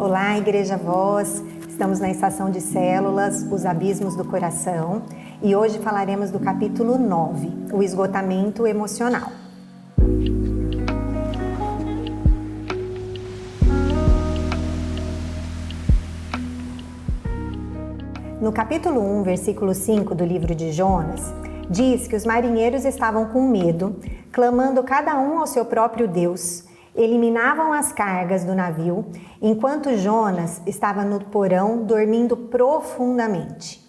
Olá, Igreja Voz. Estamos na estação de células, os abismos do coração, e hoje falaremos do capítulo 9, o esgotamento emocional. No capítulo 1, versículo 5 do livro de Jonas, diz que os marinheiros estavam com medo, clamando cada um ao seu próprio Deus, eliminavam as cargas do navio, enquanto Jonas estava no porão dormindo profundamente.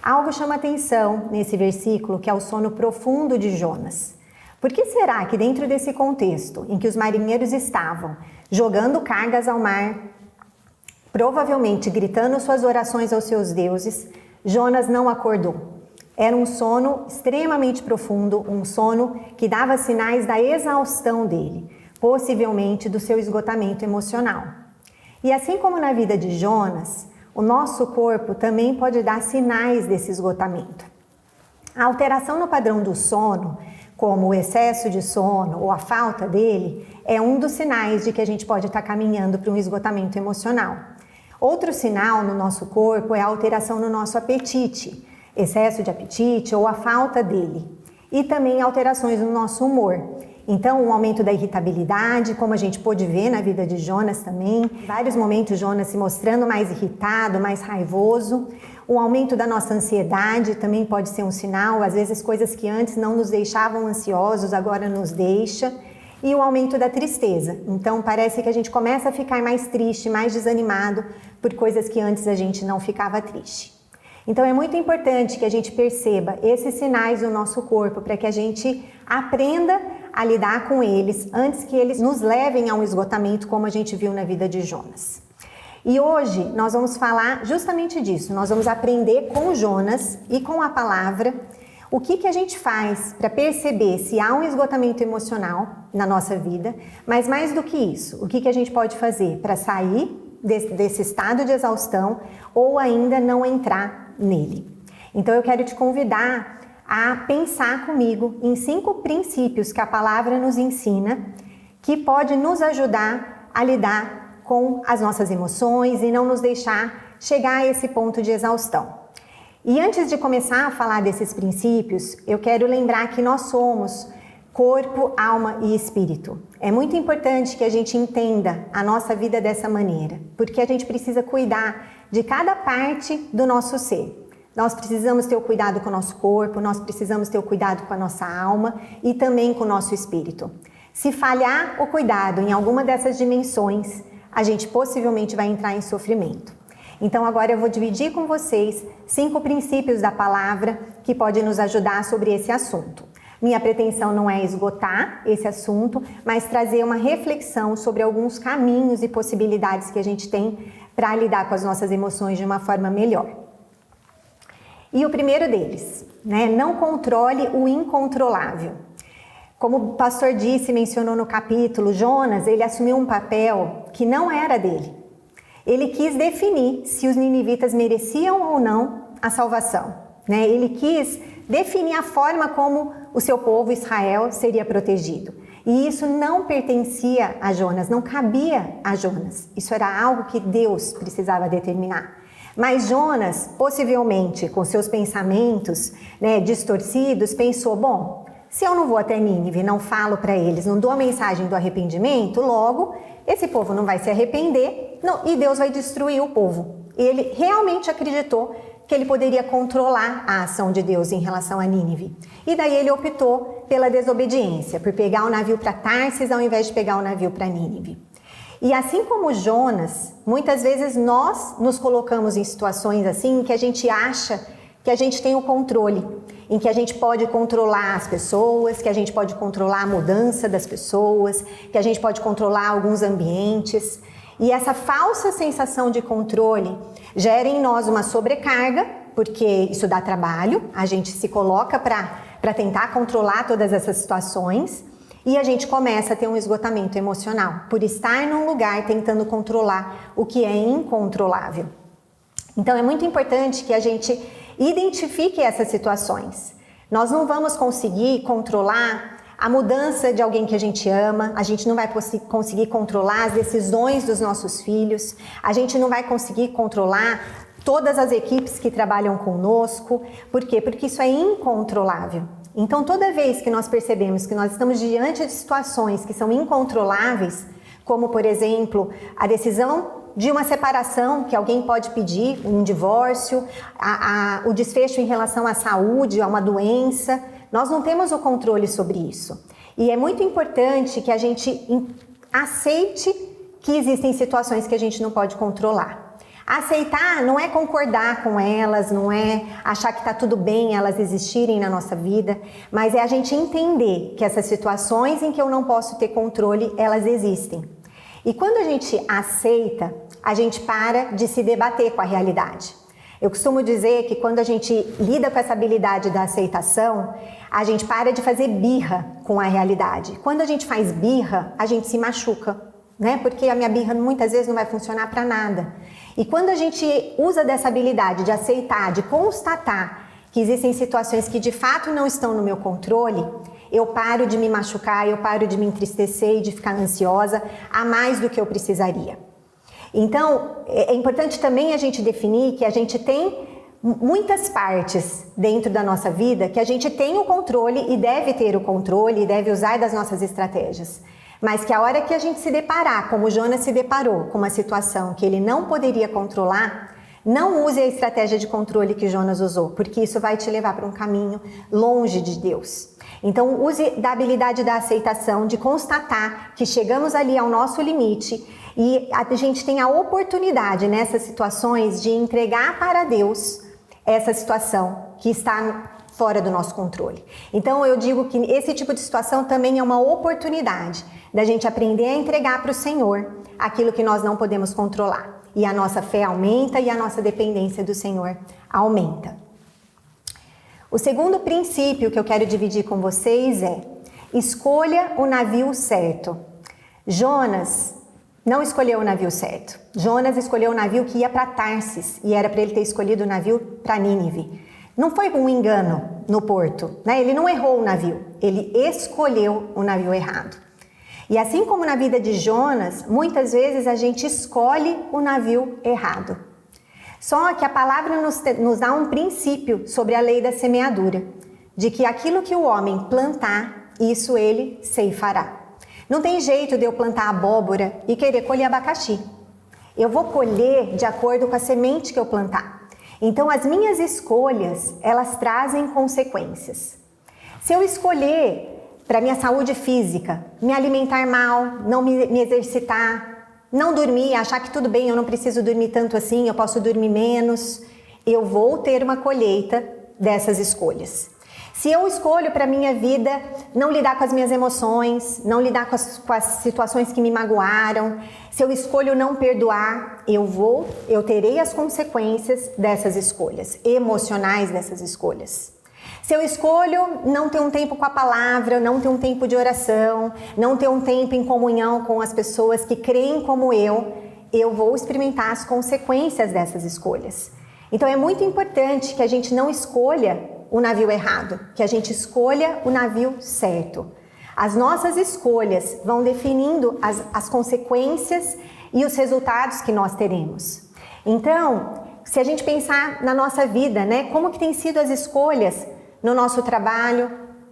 Algo chama atenção nesse versículo, que é o sono profundo de Jonas. Por que será que dentro desse contexto, em que os marinheiros estavam jogando cargas ao mar, provavelmente gritando suas orações aos seus deuses, Jonas não acordou? Era um sono extremamente profundo, um sono que dava sinais da exaustão dele, possivelmente do seu esgotamento emocional. E assim como na vida de Jonas, o nosso corpo também pode dar sinais desse esgotamento. A alteração no padrão do sono, como o excesso de sono ou a falta dele, é um dos sinais de que a gente pode estar caminhando para um esgotamento emocional. Outro sinal no nosso corpo é a alteração no nosso apetite, excesso de apetite ou a falta dele. E também alterações no nosso humor. Então, um aumento da irritabilidade, como a gente pôde ver na vida de Jonas também. Em vários momentos, Jonas se mostrando mais irritado, mais raivoso. Um aumento da nossa ansiedade também pode ser um sinal. Às vezes, coisas que antes não nos deixavam ansiosos, agora nos deixa. E o aumento da tristeza. Então, parece que a gente começa a ficar mais triste, mais desanimado por coisas que antes a gente não ficava triste. Então, é muito importante que a gente perceba esses sinais do nosso corpo para que a gente aprenda a lidar com eles antes que eles nos levem a um esgotamento, como a gente viu na vida de Jonas. E hoje nós vamos falar justamente disso. Nós vamos aprender com Jonas e com a palavra o que a gente faz para perceber se há um esgotamento emocional na nossa vida, mas mais do que isso, o que a gente pode fazer para sair desse estado de exaustão ou ainda não entrar nele. Então eu quero te convidar a pensar comigo em 5 princípios que a palavra nos ensina, que pode nos ajudar a lidar com as nossas emoções e não nos deixar chegar a esse ponto de exaustão. E antes de começar a falar desses princípios, eu quero lembrar que nós somos corpo, alma e espírito. É muito importante que a gente entenda a nossa vida dessa maneira, porque a gente precisa cuidar de cada parte do nosso ser. Nós precisamos ter o cuidado com o nosso corpo, nós precisamos ter o cuidado com a nossa alma e também com o nosso espírito. Se falhar o cuidado em alguma dessas dimensões, a gente possivelmente vai entrar em sofrimento. Então agora eu vou dividir com vocês 5 princípios da palavra que podem nos ajudar sobre esse assunto. Minha pretensão não é esgotar esse assunto, mas trazer uma reflexão sobre alguns caminhos e possibilidades que a gente tem para lidar com as nossas emoções de uma forma melhor. E o primeiro deles, não controle o incontrolável. Como o pastor disse, mencionou no capítulo, Jonas, ele assumiu um papel que não era dele. Ele quis definir se os ninivitas mereciam ou não a salvação. Ele quis definir a forma como o seu povo Israel seria protegido. E isso não pertencia a Jonas, não cabia a Jonas. Isso era algo que Deus precisava determinar. Mas Jonas, possivelmente, com seus pensamentos distorcidos, pensou, bom, se eu não vou até Nínive, não falo para eles, não dou a mensagem do arrependimento, logo, esse povo não vai se arrepender e Deus vai destruir o povo. Ele realmente acreditou que ele poderia controlar a ação de Deus em relação a Nínive. E daí ele optou pela desobediência, por pegar o navio para Tarsis ao invés de pegar o navio para Nínive. E assim como Jonas, muitas vezes nós nos colocamos em situações assim que a gente acha que a gente tem o controle, em que a gente pode controlar as pessoas, que a gente pode controlar a mudança das pessoas, que a gente pode controlar alguns ambientes. E essa falsa sensação de controle gera em nós uma sobrecarga, porque isso dá trabalho, a gente se coloca para tentar controlar todas essas situações e a gente começa a ter um esgotamento emocional, por estar num lugar tentando controlar o que é incontrolável. Então é muito importante que a gente identifique essas situações. Nós não vamos conseguir controlar a mudança de alguém que a gente ama, a gente não vai conseguir controlar as decisões dos nossos filhos, a gente não vai conseguir controlar todas as equipes que trabalham conosco. Por quê? Porque isso é incontrolável. Então, toda vez que nós percebemos que nós estamos diante de situações que são incontroláveis, como, por exemplo, a decisão de uma separação que alguém pode pedir, um divórcio, o desfecho em relação à saúde, a uma doença, nós não temos o controle sobre isso. E é muito importante que a gente aceite que existem situações que a gente não pode controlar. Aceitar não é concordar com elas, não é achar que está tudo bem elas existirem na nossa vida, mas é a gente entender que essas situações em que eu não posso ter controle, elas existem. E quando a gente aceita, a gente para de se debater com a realidade. Eu costumo dizer que quando a gente lida com essa habilidade da aceitação, a gente para de fazer birra com a realidade. Quando a gente faz birra, a gente se machuca, né? Porque a minha birra muitas vezes não vai funcionar para nada. E quando a gente usa dessa habilidade de aceitar, de constatar que existem situações que de fato não estão no meu controle, eu paro de me machucar, eu paro de me entristecer e de ficar ansiosa a mais do que eu precisaria. Então, é importante também a gente definir que a gente tem muitas partes dentro da nossa vida que a gente tem o controle e deve ter o controle e deve usar das nossas estratégias. Mas que a hora que a gente se deparar, como Jonas se deparou com uma situação que ele não poderia controlar, não use a estratégia de controle que Jonas usou, porque isso vai te levar para um caminho longe de Deus. Então, use da habilidade da aceitação, de constatar que chegamos ali ao nosso limite e a gente tem a oportunidade nessas situações de entregar para Deus essa situação que está fora do nosso controle. Então, eu digo que esse tipo de situação também é uma oportunidade da gente aprender a entregar para o Senhor aquilo que nós não podemos controlar. E a nossa fé aumenta e a nossa dependência do Senhor aumenta. O segundo princípio que eu quero dividir com vocês é: escolha o navio certo. Jonas não escolheu o navio certo. Jonas escolheu o navio que ia para Tarsis e era para ele ter escolhido o navio para Nínive. Não foi um engano no porto, né? Ele não errou o navio, ele escolheu o navio errado. E assim como na vida de Jonas, muitas vezes a gente escolhe o navio errado. Só que a palavra nos dá um princípio sobre a lei da semeadura, de que aquilo que o homem plantar, isso ele ceifará. Não tem jeito de eu plantar abóbora e querer colher abacaxi. Eu vou colher de acordo com a semente que eu plantar. Então, as minhas escolhas, elas trazem consequências. Se eu escolher para minha saúde física, me alimentar mal, não me exercitar, não dormir, achar que tudo bem, eu não preciso dormir tanto assim, eu posso dormir menos, eu vou ter uma colheita dessas escolhas. Se eu escolho para minha vida não lidar com as minhas emoções, não lidar com as situações que me magoaram, se eu escolho não perdoar, eu terei as consequências dessas escolhas, emocionais dessas escolhas. Se eu escolho não ter um tempo com a palavra, não ter um tempo de oração, não ter um tempo em comunhão com as pessoas que creem como eu vou experimentar as consequências dessas escolhas. Então é muito importante que a gente não escolha o navio errado, que a gente escolha o navio certo. As nossas escolhas vão definindo as consequências e os resultados que nós teremos. Então, se a gente pensar na nossa vida, né, como que tem sido as escolhas no nosso trabalho,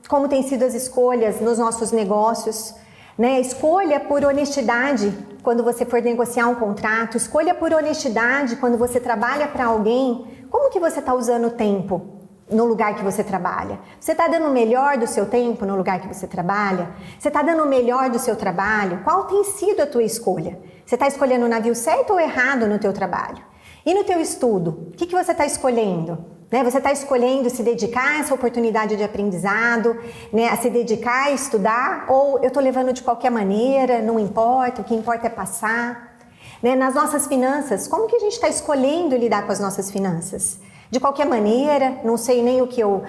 como tem sido as escolhas nos nossos negócios, né? Escolha por honestidade quando você for negociar um contrato, escolha por honestidade quando você trabalha para alguém. Como que você está usando o tempo no lugar que você trabalha? Você está dando o melhor do seu tempo no lugar que você trabalha? Você está dando o melhor do seu trabalho? Qual tem sido a tua escolha? Você está escolhendo o navio certo ou errado no teu trabalho? E no teu estudo, o que você está escolhendo? Né? Você está escolhendo se dedicar a essa oportunidade de aprendizado, né? A se dedicar a estudar, ou eu estou levando de qualquer maneira, não importa, o que importa é passar? Né? Nas nossas finanças, como que a gente está escolhendo lidar com as nossas finanças? De qualquer maneira, não sei nem o que eu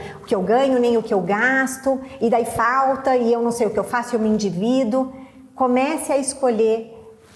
ganho, nem o que eu gasto, e daí falta, e eu não sei o que eu faço, eu me endivido. Comece a escolher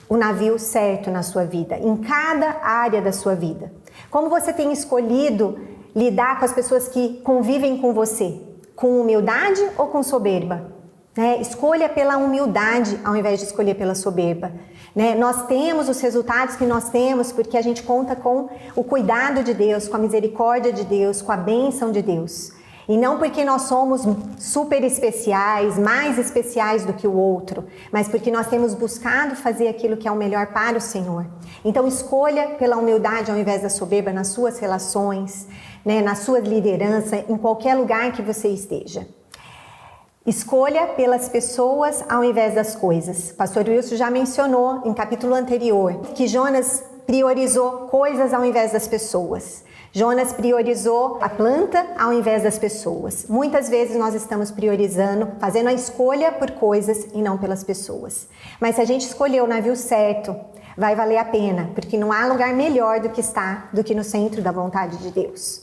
o navio certo na sua vida, em cada área da sua vida. Como você tem escolhido lidar com as pessoas que convivem com você? Com humildade ou com soberba? né? Escolha pela humildade ao invés de escolher pela soberba. Né? Nós temos os resultados que nós temos porque a gente conta com o cuidado de Deus, com a misericórdia de Deus, com a bênção de Deus. E não porque nós somos super especiais, mais especiais do que o outro, mas porque nós temos buscado fazer aquilo que é o melhor para o Senhor. Então escolha pela humildade ao invés da soberba nas suas relações, né? Na sua liderança, em qualquer lugar que você esteja. Escolha pelas pessoas ao invés das coisas. Pastor Wilson já mencionou em capítulo anterior que Jonas priorizou coisas ao invés das pessoas. Jonas priorizou a planta ao invés das pessoas. Muitas vezes nós estamos priorizando, fazendo a escolha por coisas e não pelas pessoas. Mas se a gente escolher o navio certo, vai valer a pena, porque não há lugar melhor do que no centro da vontade de Deus.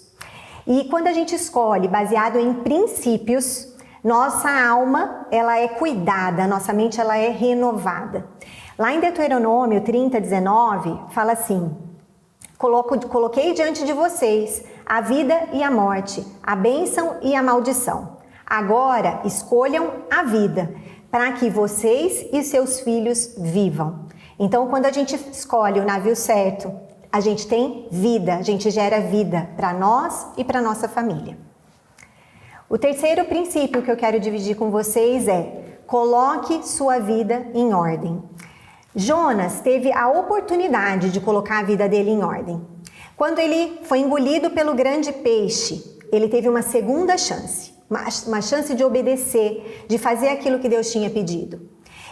E quando a gente escolhe baseado em princípios, nossa alma, ela é cuidada, nossa mente, ela é renovada. Lá em Deuteronômio 30:19, fala assim: Coloquei diante de vocês a vida e a morte, a bênção e a maldição. Agora escolham a vida, para que vocês e seus filhos vivam. Então, quando a gente escolhe o navio certo, a gente tem vida, a gente gera vida para nós e para nossa família. O terceiro princípio que eu quero dividir com vocês é: coloque sua vida em ordem. Jonas teve a oportunidade de colocar a vida dele em ordem. Quando ele foi engolido pelo grande peixe, ele teve uma segunda chance, uma chance de obedecer, de fazer aquilo que Deus tinha pedido.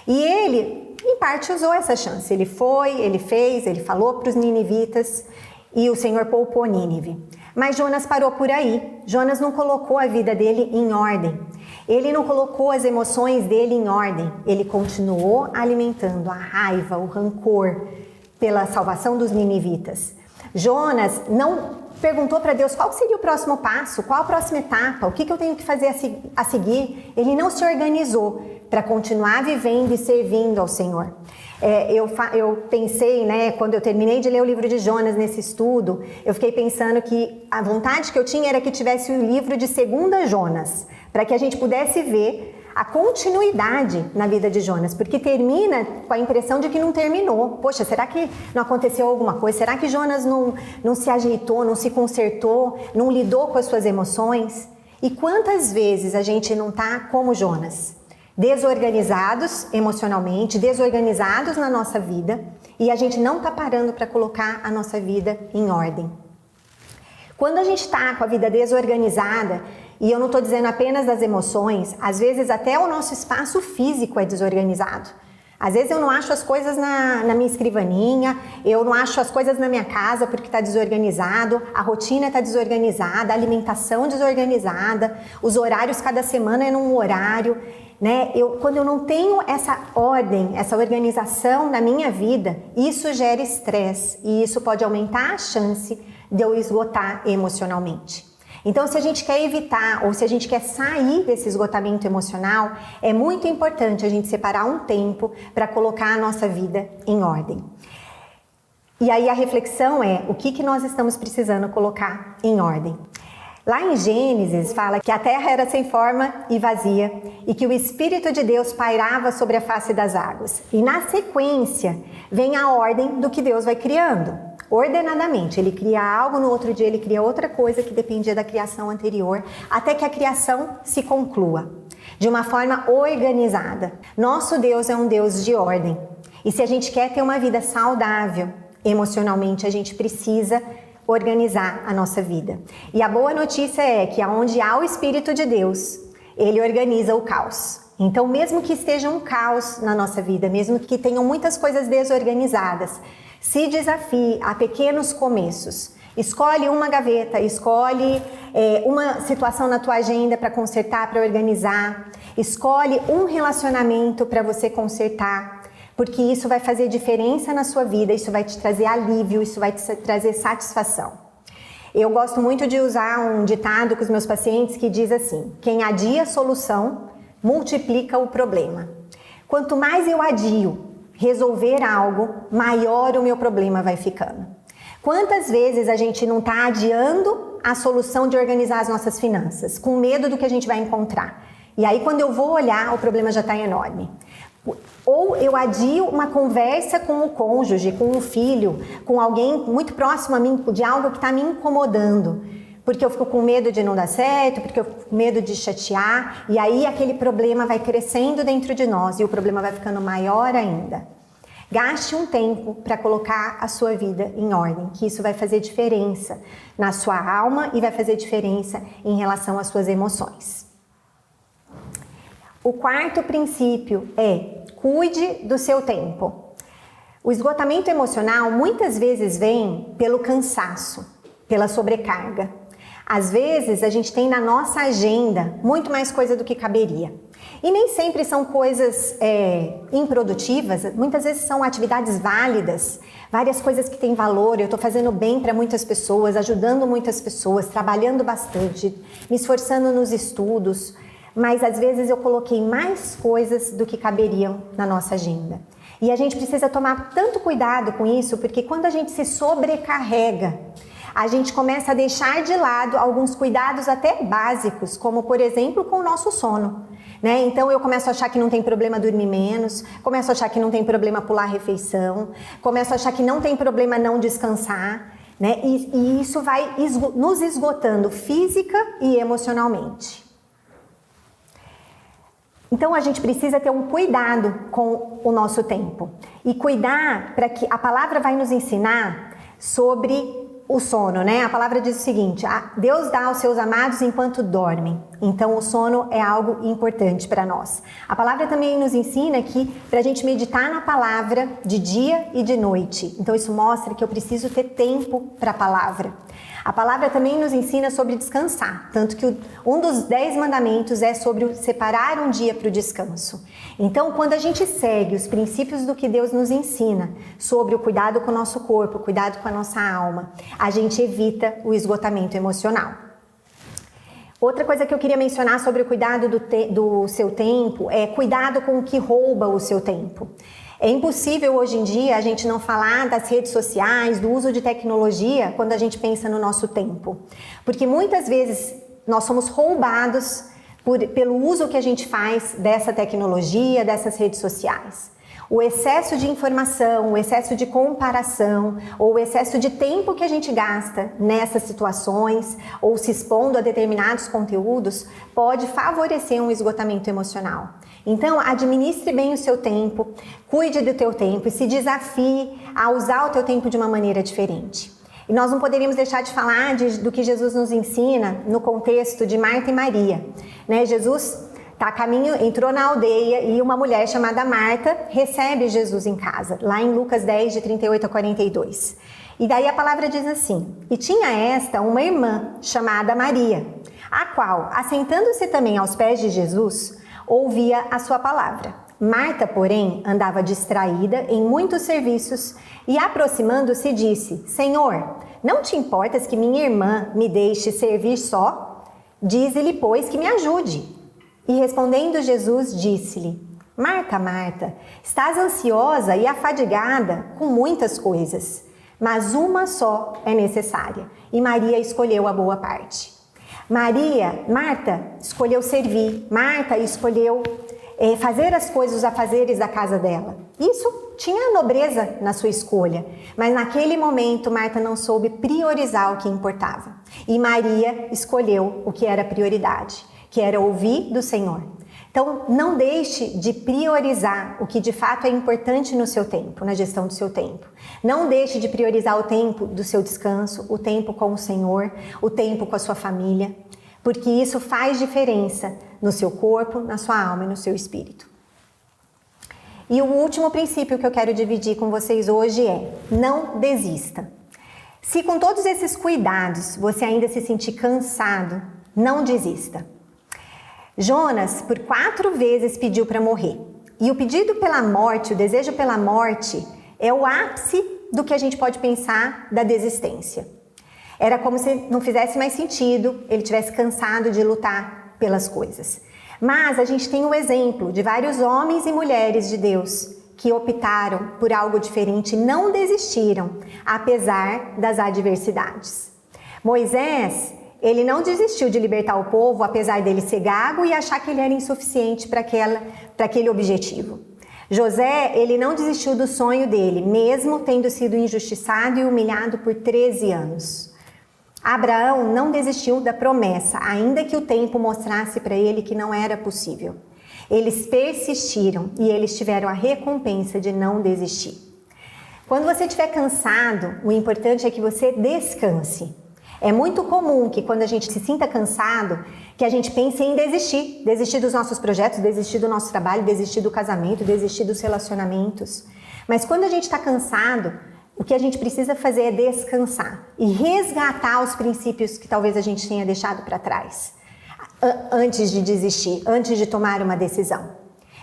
E ele, em parte, usou essa chance. Ele foi, ele fez, ele falou para os ninivitas e o Senhor poupou Nínive. Mas Jonas parou por aí. Jonas não colocou a vida dele em ordem. Ele não colocou as emoções dele em ordem. Ele continuou alimentando a raiva, o rancor pela salvação dos ninivitas. Jonas não perguntou para Deus qual seria o próximo passo, qual a próxima etapa, o que eu tenho que fazer a seguir. Ele não se organizou para continuar vivendo e servindo ao Senhor. Eu pensei, né, quando eu terminei de ler o livro de Jonas nesse estudo, eu fiquei pensando que a vontade que eu tinha era que tivesse o livro de 2 Jonas, para que a gente pudesse ver a continuidade na vida de Jonas, porque termina com a impressão de que não terminou. Poxa, será que não aconteceu alguma coisa? Será que Jonas não se ajeitou, não se consertou, não lidou com as suas emoções? E quantas vezes a gente não está como Jonas? Desorganizados emocionalmente, desorganizados na nossa vida, e a gente não está parando para colocar a nossa vida em ordem. Quando a gente está com a vida desorganizada, e eu não estou dizendo apenas das emoções, às vezes até o nosso espaço físico é desorganizado. Às vezes eu não acho as coisas na minha escrivaninha, eu não acho as coisas na minha casa porque está desorganizado, a rotina está desorganizada, a alimentação desorganizada, os horários cada semana é num horário, né? Quando eu não tenho essa ordem, essa organização na minha vida, isso gera estresse e isso pode aumentar a chance de eu esgotar emocionalmente. Então, se a gente quer evitar ou se a gente quer sair desse esgotamento emocional, é muito importante a gente separar um tempo para colocar a nossa vida em ordem. E aí a reflexão é, o que nós estamos precisando colocar em ordem? Lá em Gênesis fala que a terra era sem forma e vazia e que o Espírito de Deus pairava sobre a face das águas. E na sequência vem a ordem do que Deus vai criando. Ordenadamente, ele cria algo, no outro dia ele cria outra coisa que dependia da criação anterior, até que a criação se conclua, de uma forma organizada. Nosso Deus é um Deus de ordem, e se a gente quer ter uma vida saudável emocionalmente, a gente precisa organizar a nossa vida. E a boa notícia é que onde há o Espírito de Deus, ele organiza o caos. Então, mesmo que esteja um caos na nossa vida, mesmo que tenham muitas coisas desorganizadas, se desafie a pequenos começos. Escolhe uma gaveta, escolhe uma situação na tua agenda para consertar, para organizar. Escolhe um relacionamento para você consertar, porque isso vai fazer diferença na sua vida, isso vai te trazer alívio, isso vai te trazer satisfação. Eu gosto muito de usar um ditado com os meus pacientes que diz assim: quem adia a solução, multiplica o problema. Quanto mais eu adio resolver algo, maior o meu problema vai ficando. Quantas vezes a gente não está adiando a solução de organizar as nossas finanças, com medo do que a gente vai encontrar? E aí quando eu vou olhar, o problema já está enorme. Ou eu adio uma conversa com o cônjuge, com o filho, com alguém muito próximo a mim, de algo que está me incomodando. Porque eu fico com medo de não dar certo, porque eu fico com medo de chatear. E aí aquele problema vai crescendo dentro de nós e o problema vai ficando maior ainda. Gaste um tempo para colocar a sua vida em ordem, que isso vai fazer diferença na sua alma e vai fazer diferença em relação às suas emoções. O quarto princípio é: cuide do seu tempo. O esgotamento emocional muitas vezes vem pelo cansaço, pela sobrecarga. Às vezes a gente tem na nossa agenda muito mais coisa do que caberia. E nem sempre são coisas improdutivas, muitas vezes são atividades válidas, várias coisas que têm valor. Eu estou fazendo bem para muitas pessoas, ajudando muitas pessoas, trabalhando bastante, me esforçando nos estudos, mas às vezes eu coloquei mais coisas do que caberiam na nossa agenda. E a gente precisa tomar tanto cuidado com isso, porque quando a gente se sobrecarrega, a gente começa a deixar de lado alguns cuidados até básicos, como por exemplo com o nosso sono. Né? Então eu começo a achar que não tem problema dormir menos, começo a achar que não tem problema pular a refeição, começo a achar que não tem problema não descansar, né? E isso vai nos esgotando física e emocionalmente. Então a gente precisa ter um cuidado com o nosso tempo e cuidar para que a palavra vai nos ensinar sobre o sono, né? A palavra diz o seguinte: Deus dá aos seus amados enquanto dormem. Então o sono é algo importante para nós. A palavra também nos ensina que para a gente meditar na palavra de dia e de noite. Então isso mostra que eu preciso ter tempo para a palavra. A palavra também nos ensina sobre descansar, tanto que um dos 10 mandamentos é sobre separar um dia para o descanso. Então, quando a gente segue os princípios do que Deus nos ensina sobre o cuidado com o nosso corpo, o cuidado com a nossa alma, a gente evita o esgotamento emocional. Outra coisa que eu queria mencionar sobre o cuidado do seu tempo é cuidado com o que rouba o seu tempo. É impossível hoje em dia a gente não falar das redes sociais, do uso de tecnologia, quando a gente pensa no nosso tempo. Porque muitas vezes nós somos roubados pelo uso que a gente faz dessa tecnologia, dessas redes sociais. O excesso de informação, o excesso de comparação, ou o excesso de tempo que a gente gasta nessas situações, ou se expondo a determinados conteúdos, pode favorecer um esgotamento emocional. Então, administre bem o seu tempo, cuide do teu tempo e se desafie a usar o teu tempo de uma maneira diferente. E nós não poderíamos deixar de falar do que Jesus nos ensina no contexto de Marta e Maria. Né? Jesus tá a caminho, entrou na aldeia e uma mulher chamada Marta recebe Jesus em casa, lá em Lucas 10, de 38 a 42. E daí a palavra diz assim: e tinha esta uma irmã chamada Maria, a qual, assentando-se também aos pés de Jesus, ouvia a sua palavra. Marta, porém, andava distraída em muitos serviços e, aproximando-se, disse: Senhor, não te importas que minha irmã me deixe servir só? Dize-lhe, pois, que me ajude. E respondendo Jesus, disse-lhe: Marta, Marta, estás ansiosa e afadigada com muitas coisas, mas uma só é necessária, e Maria escolheu a boa parte. Marta escolheu servir, Marta escolheu fazer as coisas, os afazeres da casa dela. Isso tinha nobreza na sua escolha, mas naquele momento Marta não soube priorizar o que importava. E Maria escolheu o que era prioridade, que era ouvir do Senhor. Então, não deixe de priorizar o que de fato é importante no seu tempo, na gestão do seu tempo. Não deixe de priorizar o tempo do seu descanso, o tempo com o Senhor, o tempo com a sua família, porque isso faz diferença no seu corpo, na sua alma e no seu espírito. E o último princípio que eu quero dividir com vocês hoje é: não desista. Se com todos esses cuidados você ainda se sentir cansado, não desista. Jonas, por 4 vezes, pediu para morrer. E o pedido pela morte, o desejo pela morte, é o ápice do que a gente pode pensar da desistência. Era como se não fizesse mais sentido, ele tivesse cansado de lutar pelas coisas. Mas a gente tem o exemplo de vários homens e mulheres de Deus que optaram por algo diferente e não desistiram, apesar das adversidades. Moisés, Ele não desistiu de libertar o povo, apesar dele ser gago e achar que ele era insuficiente para aquele objetivo. José, ele não desistiu do sonho dele, mesmo tendo sido injustiçado e humilhado por 13 anos. Abraão não desistiu da promessa, ainda que o tempo mostrasse para ele que não era possível. Eles persistiram e eles tiveram a recompensa de não desistir. Quando você estiver cansado, o importante é que você descanse. É muito comum que quando a gente se sinta cansado, que a gente pense em desistir. Desistir dos nossos projetos, desistir do nosso trabalho, desistir do casamento, desistir dos relacionamentos. Mas quando a gente está cansado, o que a gente precisa fazer é descansar e resgatar os princípios que talvez a gente tenha deixado para trás, antes de desistir, antes de tomar uma decisão.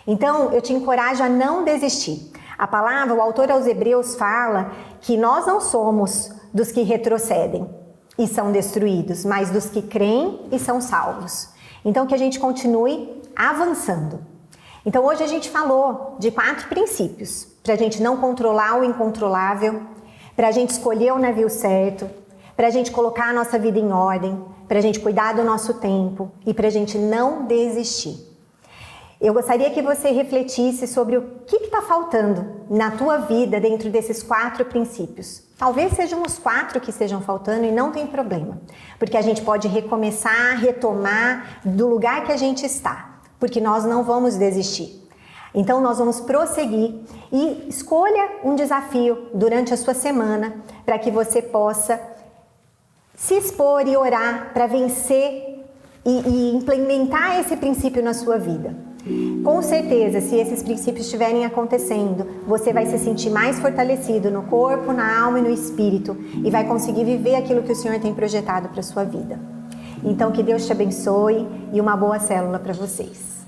Então, eu te encorajo a não desistir. A palavra, o autor aos Hebreus fala que nós não somos dos que retrocedem e são destruídos, mas dos que creem e são salvos. Então, que a gente continue avançando. Então, hoje a gente falou de 4 princípios para a gente não controlar o incontrolável, para a gente escolher o navio certo, para a gente colocar a nossa vida em ordem, para a gente cuidar do nosso tempo e para a gente não desistir. Eu gostaria que você refletisse sobre o que está faltando na tua vida dentro desses 4 princípios. Talvez sejam os 4 que estejam faltando e não tem problema, porque a gente pode recomeçar, retomar do lugar que a gente está, porque nós não vamos desistir. Então nós vamos prosseguir e escolha um desafio durante a sua semana para que você possa se expor e orar para vencer e implementar esse princípio na sua vida. Com certeza, se esses princípios estiverem acontecendo, você vai se sentir mais fortalecido no corpo, na alma e no espírito e vai conseguir viver aquilo que o Senhor tem projetado para a sua vida. Então, que Deus te abençoe e uma boa célula para vocês.